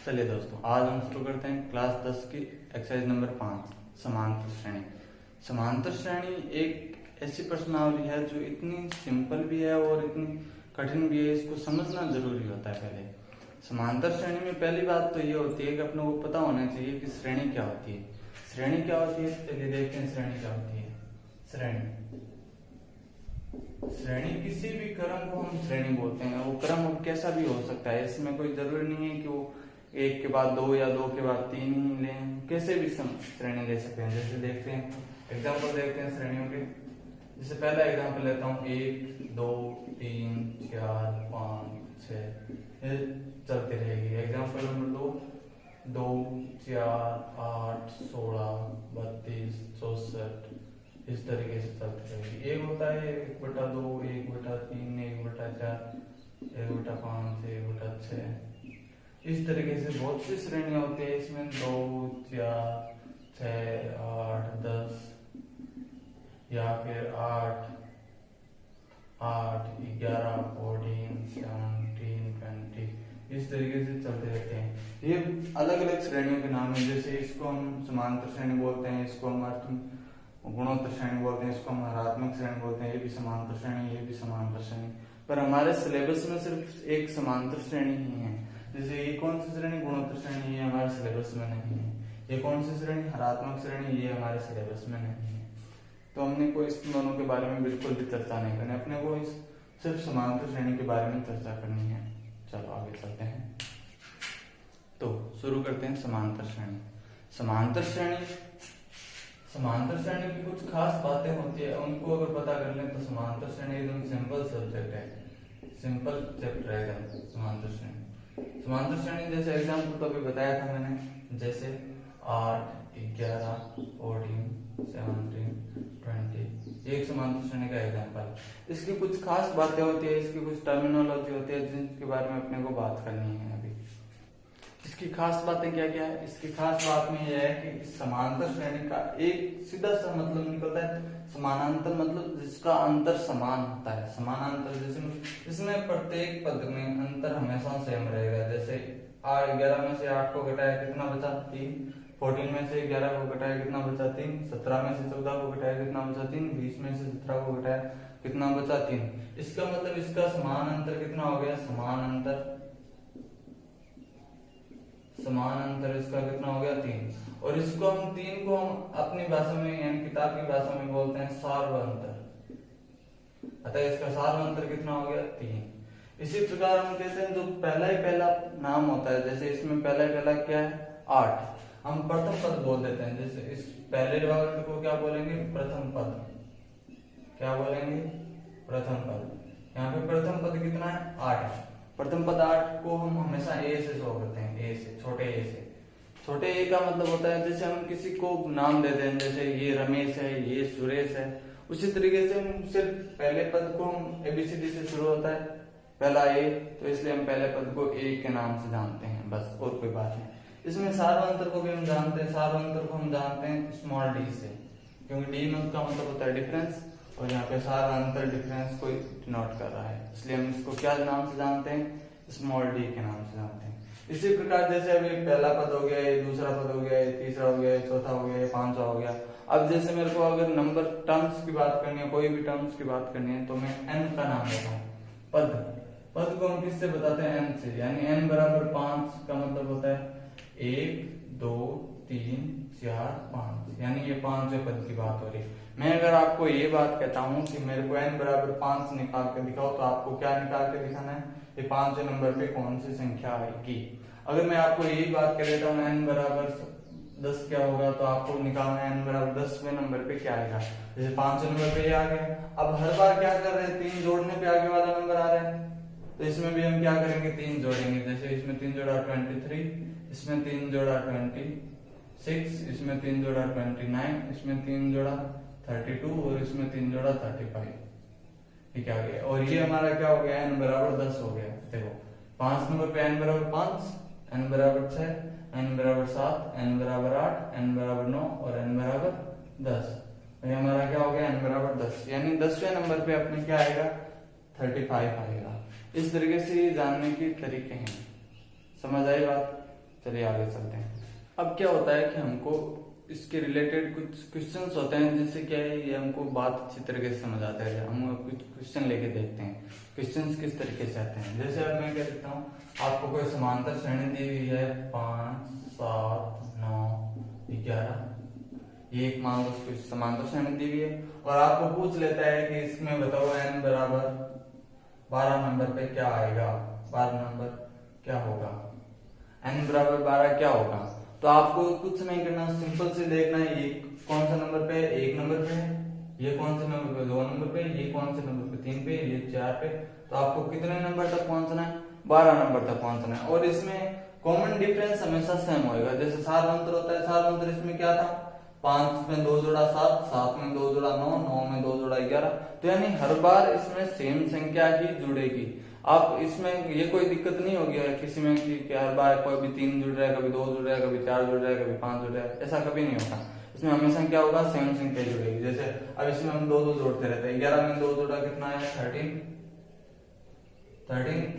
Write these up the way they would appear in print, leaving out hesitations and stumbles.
चलिए दोस्तों, आज हम शुरू करते हैं क्लास 10 की एक्सरसाइज नंबर 5 समांतर श्रेणी। समांतर श्रेणी एक ऐसी प्रश्नावली है जो इतनी सिंपल भी है और इतनी कठिन भी है, इसको समझना जरूरी होता है। पहले समांतर श्रेणी में पहली बात तो ये होती है कि अपने को पता होना चाहिए कि श्रेणी क्या होती है। श्रेणी क्या होती है, चलिए देखते हैं श्रेणी क्या होती है। श्रेणी किसी भी क्रम को हम श्रेणी बोलते हैं। वो क्रम कैसा भी हो सकता है, इसमें कोई जरूरी नहीं है कि वो एक के बाद दो या दो के बाद तीन ही लें, कैसे भी श्रेणी ले सकते हैं। जैसे देखते हैं एग्जाम्पल देखते हैं श्रेणियों के। जैसे पहला एग्जाम्पल लेता हूँ, 1 2 3 4 5 6 चलती रहेगी। एग्जाम्पल नंबर 2 4 8 16 32 64 इस तरीके से चलती रहेगी। एक होता है 1/2 1/3 1/4 1/5 1/6। इस तरीके से बहुत सी श्रेणियां होती है। इसमें 2 4 6 8 10 या फिर 8 8 11 14 17 20 इस तरीके से चलते रहते हैं। ये अलग अलग श्रेणियों के नाम है। जैसे इसको हम समांतर श्रेणी बोलते हैं, इसको हम गुणोत्तर श्रेणी बोलते हैं, इसको हम हरात्मक श्रेणी बोलते हैं। ये भी समांतर श्रेणी, ये भी समांतर श्रेणी। पर हमारे सिलेबस में सिर्फ एक समांतर श्रेणी ही है। जैसे ये कौन सी श्रेणी, गुणोत्तर श्रेणी, ये हमारे सिलेबस में नहीं है। ये कौन सी श्रेणी, हरात्मक श्रेणी, ये हमारे सिलेबस में नहीं है। तो हमने को इस दोनों के बारे में बिल्कुल भी चर्चा नहीं करनी, अपने को इस सिर्फ समांतर श्रेणी के बारे में चर्चा करनी है। चलो आगे चलते हैं। तो शुरू करते हैं समांतर श्रेणी। समांतर श्रेणी की कुछ खास बातें होती है, उनको अगर पता कर लें तो समांतर श्रेणी एकदम सिंपल सब्जेक्ट है, सिंपल चैप्टर है एकदम समांतर श्रेणी। समांतर श्रेणी जैसे एग्जाम्पल तो अभी बताया था मैंने, जैसे 8 11 14 17 20 एक समांतर श्रेणी का एग्जाम्पल। इसकी कुछ खास बातें होती है, इसकी कुछ टर्मिनोलॉजी होती है जिनके बारे में अपने को बात करनी है। अभी इसकी खास बातें क्या क्या है। इसकी खास बात में यह है कि समांतर श्रेणी का एक सीधा सा मतलब निकलता है समानांतर, मतलब जिसका अंतर समान होता है। समानांतर जैसे इसमें प्रत्येक पद में अंतर हमेशा सेम रहेगा। जैसे 11 में से 8 को घटाया कितना बचा 3, 14 में से 11 को घटाया कितना बचा 3, 17 में से 14 को घटाया कितना बचा 3, 20 में से 17 को घटाया कितना बचा 3। इसका मतलब इसका समान अंतर कितना हो गया, समान अंतर इसका कितना हो गया 3। और इसको हम 3 को हम अपनी भाषा में यानी किताब की भाषा में बोलते हैं सार्व अंतर। अतः इसका सार्व अंतर कितना हो गया 3। इसी प्रकार हम कहते हैं जो पहला नाम होता है, जैसे इसमें पहला क्या है 8, हम प्रथम पद बोल देते हैं। जैसे इस पहले वाले को क्या बोलेंगे, प्रथम पद। क्या बोलेंगे, प्रथम पद। यहाँ पे प्रथम पद कितना है 8। प्रथम पद 8 को हम हमेशा ए से शो करते हैं, ए से, छोटे ए से। छोटे ए का मतलब होता है जैसे हम किसी को नाम देते हैं, जैसे ये रमेश है, ये सुरेश है, उसी तरीके से हम सिर्फ पहले पद को हम एबीसीडी से शुरू होता है पहला ए, तो इसलिए हम पहले पद को ए के नाम से जानते हैं, बस और कोई बात नहीं। इसमें सार्वंतर को भी हम जानते हैं, सार्वंतर को हम जानते हैं स्मॉल डी से, क्योंकि डी में उसका मतलब होता है डिफरेंस, और यहाँ पे सार्वंतर डिफरेंस को डिनोट कर रहा है, इसलिए हम इसको क्या नाम से जानते हैं, स्मॉल डी के नाम से जानते हैं। इसी प्रकार जैसे अभी पहला पद हो गया, ये दूसरा पद हो गया, ये तीसरा हो गया, ये चौथा हो गया, ये पांचवा हो गया। अब जैसे मेरे को अगर नंबर टर्म्स की बात करनी है, कोई भी टर्म्स की बात करनी है, तो मैं n का नाम लेता हूँ। पद को हम किससे बताते हैं, n से, यानी n बराबर 5 का मतलब होता है 1 2 3 4 5, यानी ये 5वें पद की बात हो रही है। मैं अगर आपको ये बात कहता हूँ कि मेरे को n बराबर 5 निकाल के दिखाओ, तो आपको क्या निकाल के दिखाना है, ये 5वें नंबर पे कौन सी संख्या आएगी। अगर मैं आपको यही बात कह देता हूँ n बराबर 10 क्या होगा, तो आपको निकालना है n बराबर 10वें नंबर पे क्या आएगा। जैसे 5वें नंबर पे ये आ गया। अब हर बार क्या कर रहे हैं, 3 जोड़ने पे आगे वाला नंबर आ रहा है, तो इसमें भी हम क्या करेंगे, 3 जोड़ेंगे। जैसे इसमें 3 जोड़ा 23, इसमें 3 जोड़ा 26, इसमें 3 जोड़ा 29, इसमें 3 जोड़ा 32 और इसमें 3 जोड़ा 35, ठीक है आगे। और ये हमारा क्या हो गया, n बराबर 10 हो गया। देखो 5 नंबर पे n बराबर 5, n बराबर 6, n बराबर 7, n बराबर 8, n बराबर 9 और n बराबर 10। ये हमारा क्या हो गया, n बराबर 10, यानी 10वें नंबर पे अपने क्या आएगा 35 आएगा। इस तरीके से ये जानने के तरीके हैं, समझ आई बात। चलिए आगे चलते हैं। अब क्या होता है कि हमको इसके रिलेटेड कुछ क्वेश्चंस होते हैं, जिससे क्या है ये हमको बात अच्छी तरीके से समझ आता है। हम कुछ क्वेश्चन लेके देखते हैं क्वेश्चंस किस तरीके से आते हैं। जैसे अब मैं क्या देखता हूँ, आपको कोई समांतर श्रेणी दी हुई है 5 7 9 11, ये एक मान लो समांतर श्रेणी दी हुई है, और आपको पूछ लेता है कि इसमें बताओ n बराबर 12 नंबर पे क्या आएगा, 12 नंबर क्या होगा, n बराबर 12 क्या होगा। तो आपको कुछ नहीं करना, सिंपल से देखना है ये कौन सा नंबर पे है, 1 नंबर पे है, ये कौन से नंबर पे 2 नंबर पे, ये कौन से नंबर पे 3 पे, ये 4 पे। तो आपको कितने नंबर तक पहुंचना है, 12 नंबर तक पहुंचना है। और इसमें कॉमन डिफरेंस हमेशा सेम होएगा। जैसे सारवंतर होता है, सारवंतर इसमें क्या था, 5 में 2 जोड़ा 7, 7 में 2 जोड़ा 9, 9 में 2 जोड़ा 11। तो यानी हर बार इसमें सेम संख्या ही जुड़ेगी। आप इसमें ये कोई दिक्कत नहीं होगी किसी में कि हर बार कोई भी 3 जुड़ रहा है, कभी 2 जुड़ रहा है, कभी 4 जुड़ रहा है, कभी 5 जुड़ रहा है, ऐसा कभी नहीं होगा। इसमें हमेशा क्या होगा, सेम संख्या जुड़ेगी। जैसे अब इसमें हम 2 जोड़ते रहते हैं, 11 में 2 जोड़ा कितना है 13,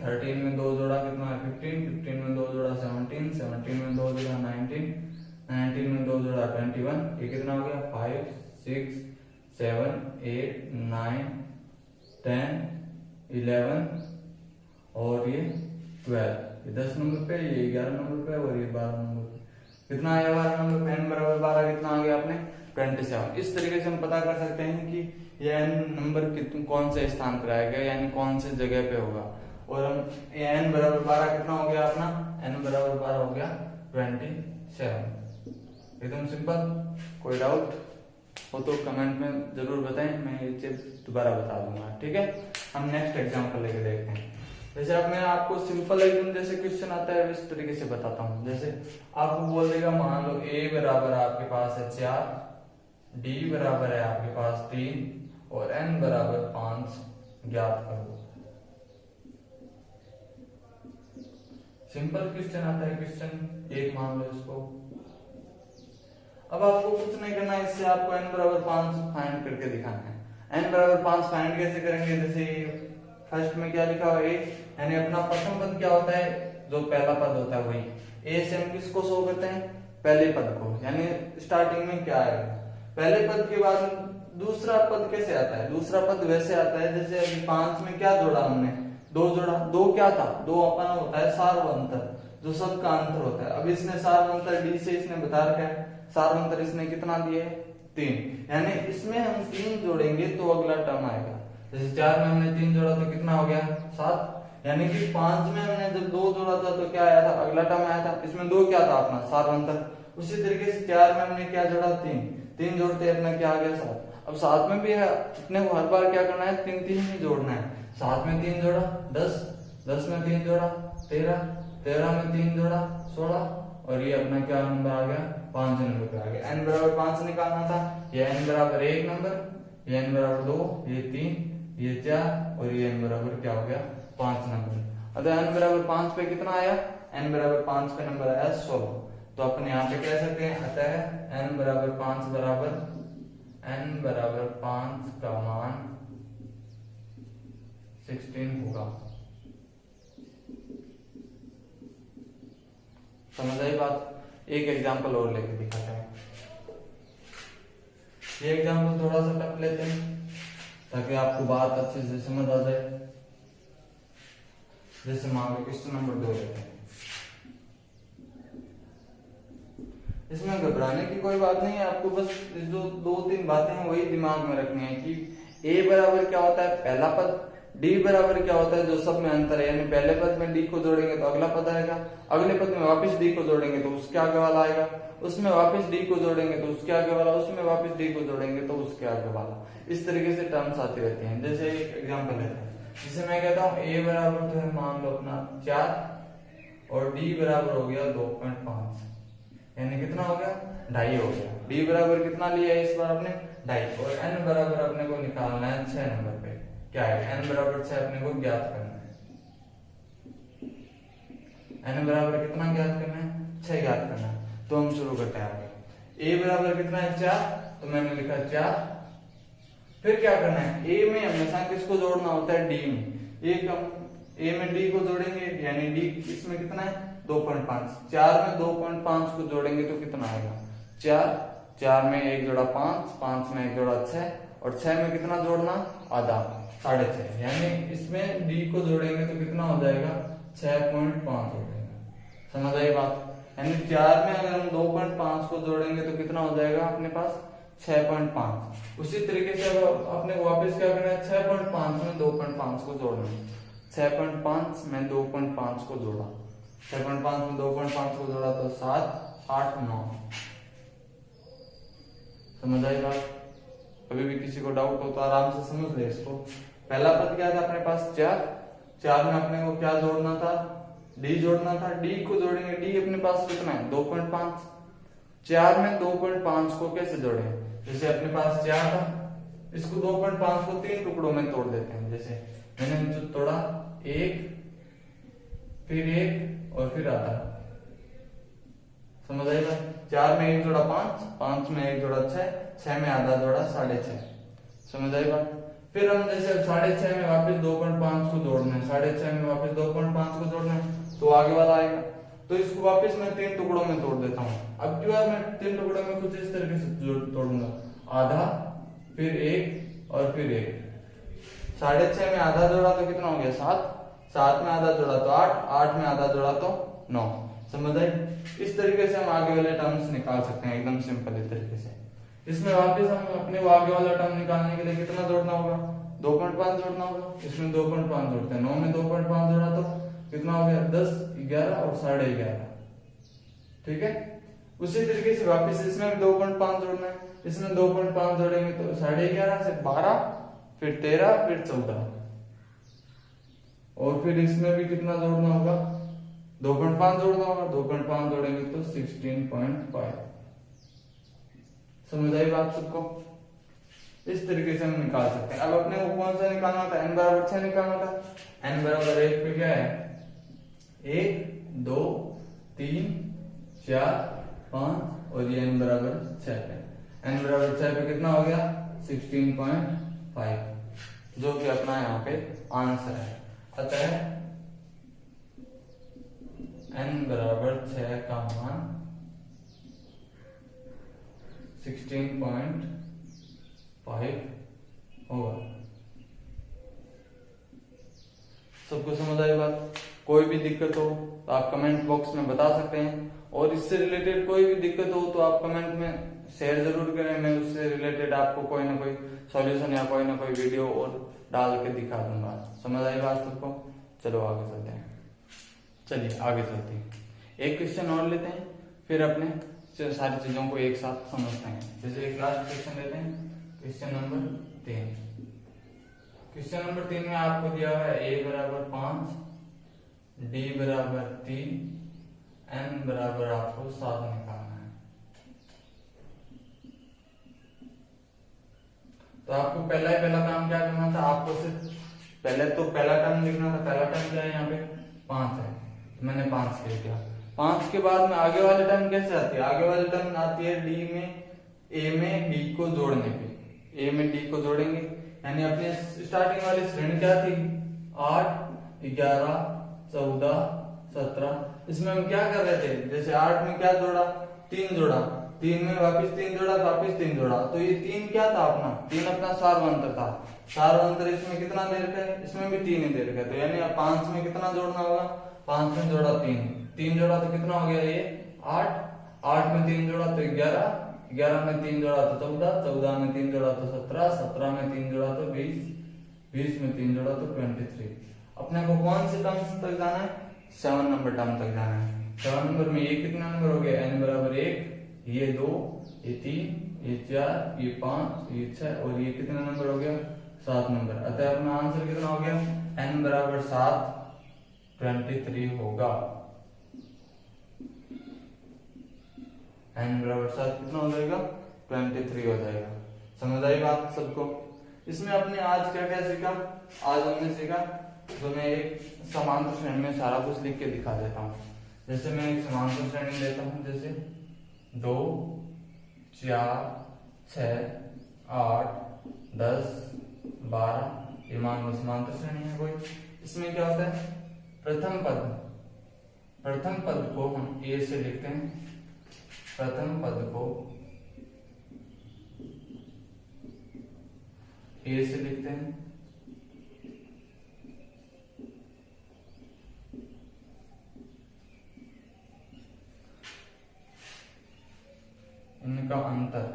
13 में 2 जोड़ा कितना है 15, 15 में 2 जोड़ा 17, 17 में 2 जोड़ा 19, 19 में 2 जोड़ा 21, ये कितना हो गया 5 6 7 8 9 10 11 और ये 12, ये 10 नंबर पे, ये 11 नंबर पे और ये 12 नंबर पे। कितना आया 12 नंबर पे, n बराबर 12 कितना आ गया आपने 27। इस तरीके से हम पता कर सकते हैं कि ये n नंबर कौन से स्थान पर आएगा, यानी कौन से जगह पे होगा। और हम ये n बराबर 12 कितना हो गया अपना, n बराबर 12 हो गया 27। एकदम सिंपल। कोई डाउट हो तो कमेंट में जरूर बताएं, मैं ये चीज दोबारा बता दूंगा, ठीक है। हम नेक्स्ट एग्जांपल लेके देखते हैं। जैसे अब मैं आपको सिंपल एकदम जैसे क्वेश्चन आता है इस तरीके से बताता हूँ। जैसे आपको बोल देगा, मान लो a बराबर आपके पास है 4, d बराबर है आपके पास 3 और n बराबर 5 ज्ञात करो। सिंपल क्वेश्चन आता है, क्वेश्चन एक मान लो इसको। अब आपको कुछ नहीं करना, इससे आपको n बराबर 5 फाइंड करके दिखाना है। n बराबर 5 फाइंड कैसे करेंगे, जैसे फर्स्ट में क्या लिखा हुआ है, यानी अपना प्रथम पद क्या होता है, जो पहला पद होता है वही a से हम किसको शो करते हैं, पहले पद को। यानी स्टार्टिंग में क्या आएगा, पहले पद के बाद दूसरा पद कैसे आता है, दूसरा पद वैसे आता है जैसे अभी 5 में क्या जोड़ा हमने, 2 जोड़ा, 2 क्या था, 2 अपना होता है सार्वंतर, जो सबका अंतर होता है। अब इसने सार्वंतर d से इसने बता रखा है, सार्वंतर इसने कितना दिया है 3, यानी इसमें हम 3 जोड़ेंगे तो अगला टर्म आएगा। जैसे 4 में हमने 3 जोड़ा तो कितना हो गया 7, यानी कि 5 में हमने जब 2 जोड़ा था तो क्या आया था, अगला टर्म आया था। इसमें 2 क्या था अपना सार्वंतर। उसी तरीके से 4 में हमने क्या जोड़ा 3 जोड़ते अपना क्या आ गया 7। अब 7 में भी है, अपने को हर बार क्या करना है 3 3 ही जोड़ना है। 7 में 3 जोड़ा 10, 10 में 3 जोड़ा 13, 13 में 3 जोड़ा 16 और ये अपना क्या नंबर आ गया 5 नंबर पे आ गया। n बराबर 5 निकालना था, ये n बराबर 1 नंबर, ये n बराबर 2, ये 3, ये 4 और ये n बराबर क्या हो गया 5 नंबर। अतः n बराबर 5 पे कितना आया, n बराबर 5 पे नंबर आया 16। तो अपन यहाँ पे कह सकते हैं अतः n बराबर 5 बराबर n बराबर 5 का मान 16 होगा। समझ आई बात। एक एग्जांपल और लेके दिखाते हैं। ये एग्जांपल थोड़ा सा टफ लेते हैं ताकि आपको बात अच्छे से समझ आ जाए। जैसे मान लो क्वेश्चन नंबर 2 लेते हैं। इसमें घबराने की कोई बात नहीं है, आपको बस जो 2-3 बातें हैं वही दिमाग में रखनी है कि a बराबर क्या होता है पहला पद, d बराबर क्या होता है जो सब में अंतर है, यानी पहले पद में d को जोड़ेंगे तो अगला पद आएगा, अगले पद में वापस d को जोड़ेंगे तो उसके आगे वाला आएगा, उसमें वापस d को जोड़ेंगे तो उसके आगे वाला, उसमें वापस d को जोड़ेंगे तो उसके आगे वाला। इस तरीके से टर्म्स आती रहती हैं। जैसे एक एग्जांपल लेते हैं, जिसे मैं कहता हूँ a बराबर तो है मान लो अपना 4 और d बराबर हो गया 2.5, यानी कितना हो गया 2.5 हो गया। d बराबर कितना लिया है इस बार अपने 2.5 और n बराबर अपने को निकालना है 6 नंबर पे। क्या है n बराबर 6 अपने को ज्ञात करना है। n बराबर कितना ज्ञात करना है 6 ज्ञात करना है। तो हम शुरू करते हैं आगे। a बराबर कितना है 4, तो मैंने लिखा 4। फिर क्या करना है, a में हमेशा किसको जोड़ना होता है d में। a में d को जोड़ेंगे यानी d इसमें कितना है 2.5, 4 में 2.5 को जोड़ेंगे तो कितना आएगा 4, 4 में एक जोड़ा 5, 5 में एक जोड़ा 6 और 6 में कितना जोड़ना आधा 6.5, यानी इसमें डी को जोड़ेंगे तो कितना हो जाएगा 6.5 हो जाएगा। समझ आई बात? यानी 4 में अगर हम 2.5 को जोड़ेंगे तो कितना हो जाएगा अपने पास 6.5। उसी तरीके से अब अपने को वापस क्या करना है 6.5 में 2.5 को जोड़ना है। 6.5 में 2.5 को जोड़ा, 6.5 में 2.5 को जोड़ा तो 7, 8, 9। समझ आई बात? कभी भी किसी को डाउट हो तो आराम से समझ ले इसको। पहला पद क्या था अपने पास 4, 4 में अपने को क्या जोड़ना था डी जोड़ना था, डी को जोड़ेंगे, डी अपने पास कितना है 2.5। 4 में 2.5 को कैसे जोड़े, जैसे अपने पास 4 था, इसको 2.5 को 3 टुकड़ों में तोड़ देते हैं। जैसे मैंने जो तोड़ा 1, फिर 1 और फिर आधा। समझ आएगा? 4 में एक जोड़ा 5, 5 में एक जोड़ा 6, 6 में आधा जोड़ा 6.5। समझ आएगा? फिर हम जैसे 6.5 में वापस 2.5 को जोड़ना है, 6.5 में वापस 2.5 को जोड़ना है तो आगे वाला आएगा। तो इसको वापस मैं 3 टुकड़ों में तोड़ देता हूँ। अब की बार मैं 3 टुकड़ों में कुछ इस तरीके से तोड़ूंगा, आधा, फिर 1 और फिर 1। 6.5 में आधा जोड़ा तो कितना हो गया 7, 7 में आधा जोड़ा तो 8, 8 में आधा जोड़ा तो 9। समझ आई? इस तरीके से हम आगे वाले टर्म्स निकाल सकते हैं एकदम सिंपल इस तरीके से। इसमें वापस हम अपने को आगे वाला टर्म निकालने के लिए कितना जोड़ना होगा 2.5 जोड़ना होगा। इसमें 2.5 जोड़ते हैं, 9 में 2.5 जोड़ा तो कितना हो गया 10, 11 और 11.5। ठीक है? उसी तरीके से वापस इसमें भी 2.5 जोड़ना है, इसमें 2.5 जोड़ेंगे तो 11.5 से 12, फिर 13, फिर 14 और फिर इसमें भी कितना जोड़ना होगा 2.5 जोड़ना होगा, 2.5 जोड़ेंगे तो 16.5। समझ आई बात सबको? इस तरीके से हम निकाल सकते हैं। अब अपने को कौन सा निकालना था, n बराबर 6 निकालना था। n बराबर 1 पे क्या है 1, 2, 3, 4, 5 और ये n बराबर 6 पे। n बराबर 6 पे कितना हो गया 16.5, जो कि अपना यहाँ पे आंसर है। अतः n बराबर 6 का मान 16.5 होगा। सबको समझ आई बात? कोई भी दिक्कत हो तो आप कमेंट बॉक्स में बता सकते हैं, और इससे रिलेटेड कोई भी दिक्कत हो तो आप कमेंट में शेयर जरूर करें। मैं उससे रिलेटेड आपको कोई ना कोई सॉल्यूशन या कोई ना कोई वीडियो और डाल के दिखा दूंगा। समझ आई बात सबको? चलो आगे चलते हैं। चलिए आगे चलते हैं, एक क्वेश्चन और लेते हैं, फिर अपने सारी चीजों को एक साथ समझते हैं। जैसे एक लास्ट क्वेश्चन लेते हैं, क्वेश्चन नंबर 3। क्वेश्चन नंबर 3 में आपको दिया हुआ है a बराबर 5, d बराबर 3, n बराबर आपको 7 निकालना है। तो आपको पहला काम क्या करना था, आपको सिर्फ पहले तो पहला टर्म लिखना था। पहला टर्म क्या है यहाँ पे 5 है, तो मैंने 5 लिख दिया। 5 के बाद में आगे वाले टर्म कैसे आती है, आगे वाले टर्म आती है डी में ए में डी को जोड़ने पे। ए में डी को जोड़ेंगे, यानी अपने स्टार्टिंग वाली श्रेणी क्या थी 8, 11, 14, 17। इसमें हम क्या कर रहे थे, जैसे 8 में क्या जोड़ा 3 जोड़ा, 3 में वापस 3 जोड़ा, वापस 3 जोड़ा, तो ये 3 क्या था अपना 3 अपना सार्वंतर था। सार्वंतर इसमें कितना दे रखा है, इसमें भी 3 ही दे रखा है। तो यानी अब 5 में कितना जोड़ना होगा, 5 में जोड़ा 3 जोड़ा तो कितना हो गया ये 8, 8 में 3 जोड़ा तो 11, 11 में 3 जोड़ा तो 14, 14 में 3 जोड़ा तो 17, 17 में 3 जोड़ा तो 20, 20 में 3 जोड़ा तो 23। अपने को कौन से टर्म्स तक जाना है 7 नंबर टर्म तक जाना है। 7 नंबर में ये कितना नंबर हो गया n बराबर 1, ये 2, ये 3, ये 4, ये 5, ये 6 और ये कितना नंबर हो गया 7 नंबर। अतः अपना आंसर कितना हो गया n बराबर 7, 23 होगा। n बराबर 7 कितना हो जाएगा 23 हो जाएगा। समझ आई बात सबको? इसमें अपने आज क्या क्या सीखा, आज हमने सीखा, तो मैं एक समांतर श्रेणी में सारा कुछ लिख के दिखा देता हूँ। जैसे मैं एक समांतर श्रेणी लेता हूँ, जैसे 2, 4, 6, 8, 10, 12 ये मान लो समांतर श्रेणी है कोई। इसमें क्या होता है प्रथम पद प्रथम पद को हम ए से लिखते हैं, प्रथम पद को ए से लिखते हैं, इनका अंतर,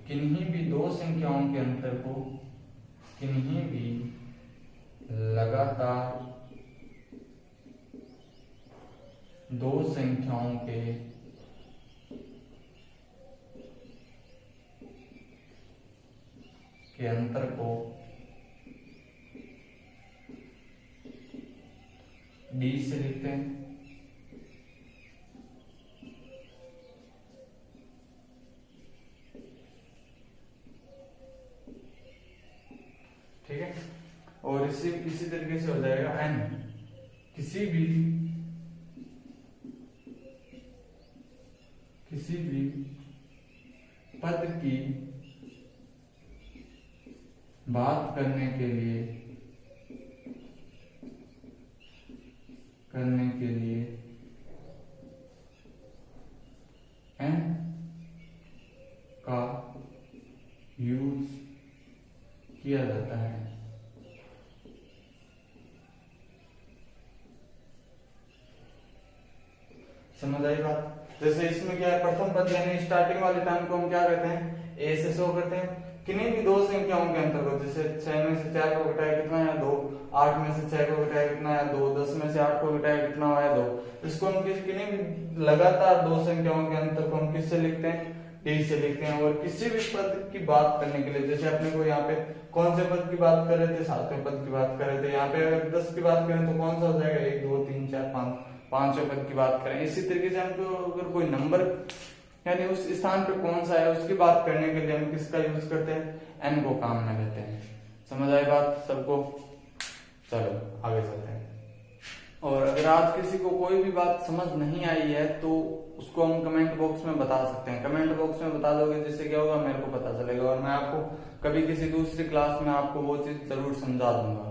किन्हीं भी दो संख्याओं के अंतर को किन्हीं भी लगातार दो संख्याओं के अंतर को डी से लिखते हैं, ठीक है। और इसी तरीके से हो जाएगा एन, किसी भी पद की बात करने के लिए एन का यूज किया जाता है। समझ आई बात? जैसे इसमें क्या है, प्रथम पद यानी स्टार्टिंग वाले टाइम को हम क्या कहते हैं, ए से शो करते हैं। किन्हीं भी दो संख्याओं के अंतर को, जैसे 6 में से 4 को घटाया कितना है 2, 8 में से 6 को घटाया कितना है 2, 10 में से 8 को घटाया कितना है 2। इसको हम किन्हीं भी लगातार दो संख्याओं के अंतर को हम किससे लिखते हैं, डी से लिखते हैं। और किसी भी पद की बात करने के लिए, जैसे अपने को यहाँ पे कौन से पद की बात कर रहे थे, 7वें पद की बात कर रहे थे। यहाँ पे अगर 10 की बात करें तो कौन सा हो जाएगा, 1 2 3 4 5, 5वें पद की बात करें। इसी तरीके से हमको अगर कोई नंबर यानी उस स्थान पे कौन सा है उसकी बात करने के लिए हम किसका यूज करते हैं, एन को काम में लेते हैं। समझ आई बात सबको? चलो आगे चलते हैं। और अगर आज किसी को कोई भी बात समझ नहीं आई है तो उसको हम कमेंट बॉक्स में बता सकते हैं। कमेंट बॉक्स में बता दोगे जिससे क्या होगा, मेरे को पता चलेगा और मैं आपको कभी किसी दूसरी क्लास में आपको वो चीज जरूर समझा दूंगा।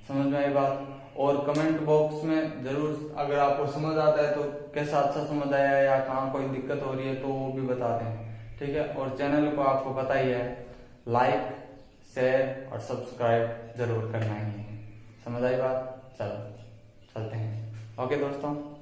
समझ में आई बात? और कमेंट बॉक्स में जरूर अगर आपको समझ आता है तो कैसा अच्छा समझ आया है या कहाँ कोई दिक्कत हो रही है तो वो भी बता दें, ठीक है। और चैनल को आपको पता ही है, लाइक शेयर और सब्सक्राइब जरूर करना ही है। समझ आई बात? चलो चलते हैं। ओके दोस्तों।